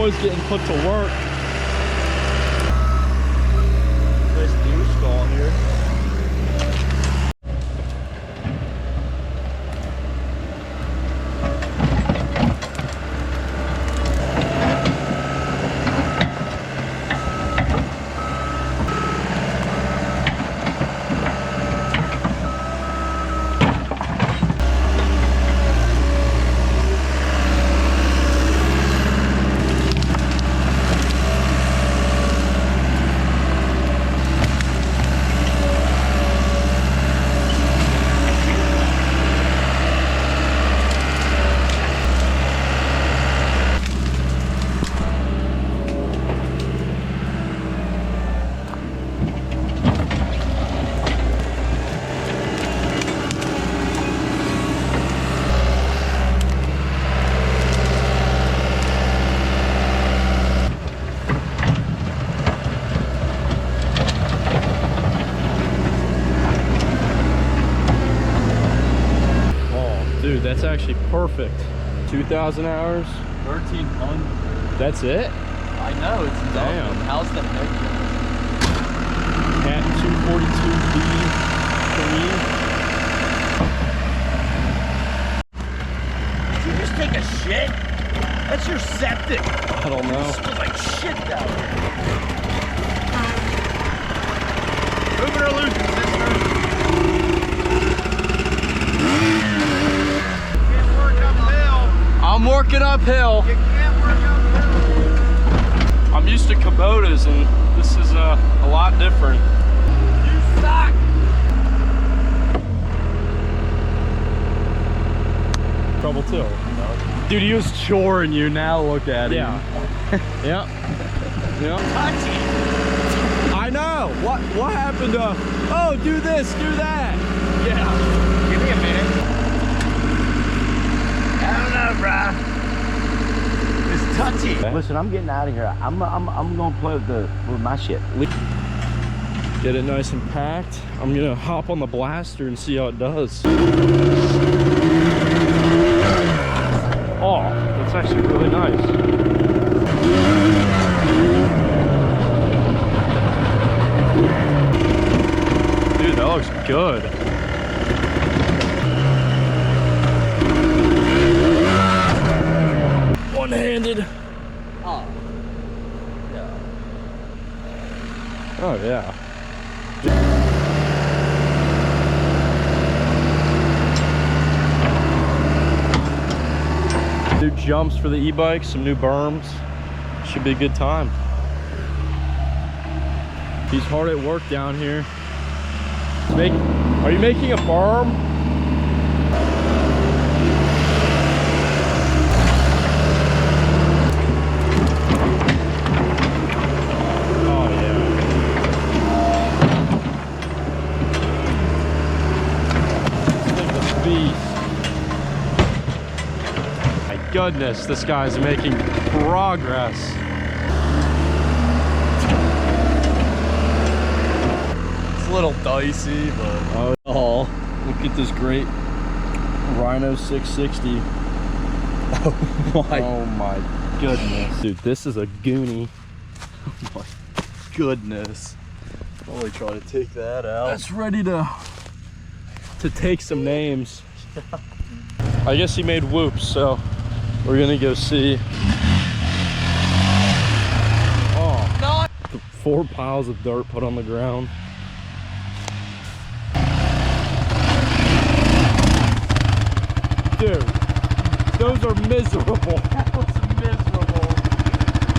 boys getting put to work. Nice deer stall here. Dude, that's actually perfect. 2,000 hours? 1,300. That's it? I know, it's damn. dumb. How's that making? Cat 242B 3. Did you just take a shit? That's your septic. I don't know. It smells like shit down here. Moving or losing, sister? I'm working uphill. You can't work uphill. I'm used to Kubotas and this is a lot different. You suck. Trouble too. Dude, he was choring you, now look at him. Yeah. Yep. Yep. Touchy. I know. What happened to, oh, do this, do that. Yeah. Give me a minute. I don't know, bruh. It's touchy. Listen, I'm getting out of here. I'm gonna play with my shit. Get it nice and packed. I'm gonna hop on the blaster and see how it does. Oh, that's actually really nice. Dude, that looks good. One-handed. Oh. Yeah. Oh yeah. New jumps for the e-bikes, some new berms. Should be a good time. He's hard at work down here. Are you making a berm? Goodness, this guy's making progress. It's a little dicey, but Oh, look at this great Rhino 660. Oh my goodness. Dude, this is a goonie. oh my goodness. Only trying to take that out. That's ready to take some names. I guess he made whoops, so we're gonna go see. Oh, Not 4 piles of dirt put on the ground. Dude, those are miserable. that was miserable.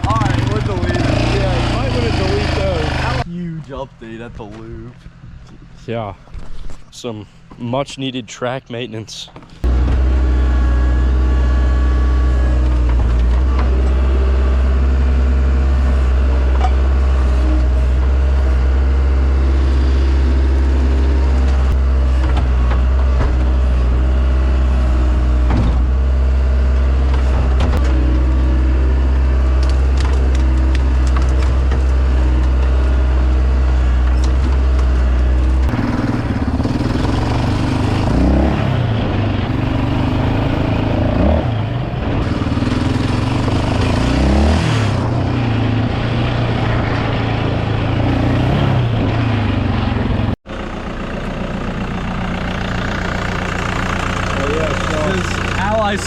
Alright, we're deleting. Yeah, you might want to delete those. Huge update at the loop. Yeah, some much needed track maintenance.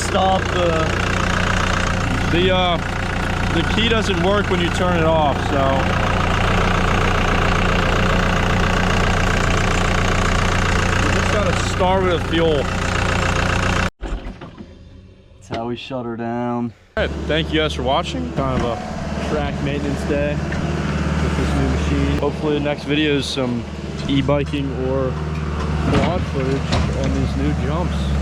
stop The key doesn't work when you turn it off, so. We just gotta start with the fuel. That's how we shut her down. Alright, thank you guys for watching. Kind of a track maintenance day with this new machine. Hopefully the next video is some e-biking or quad footage on these new jumps.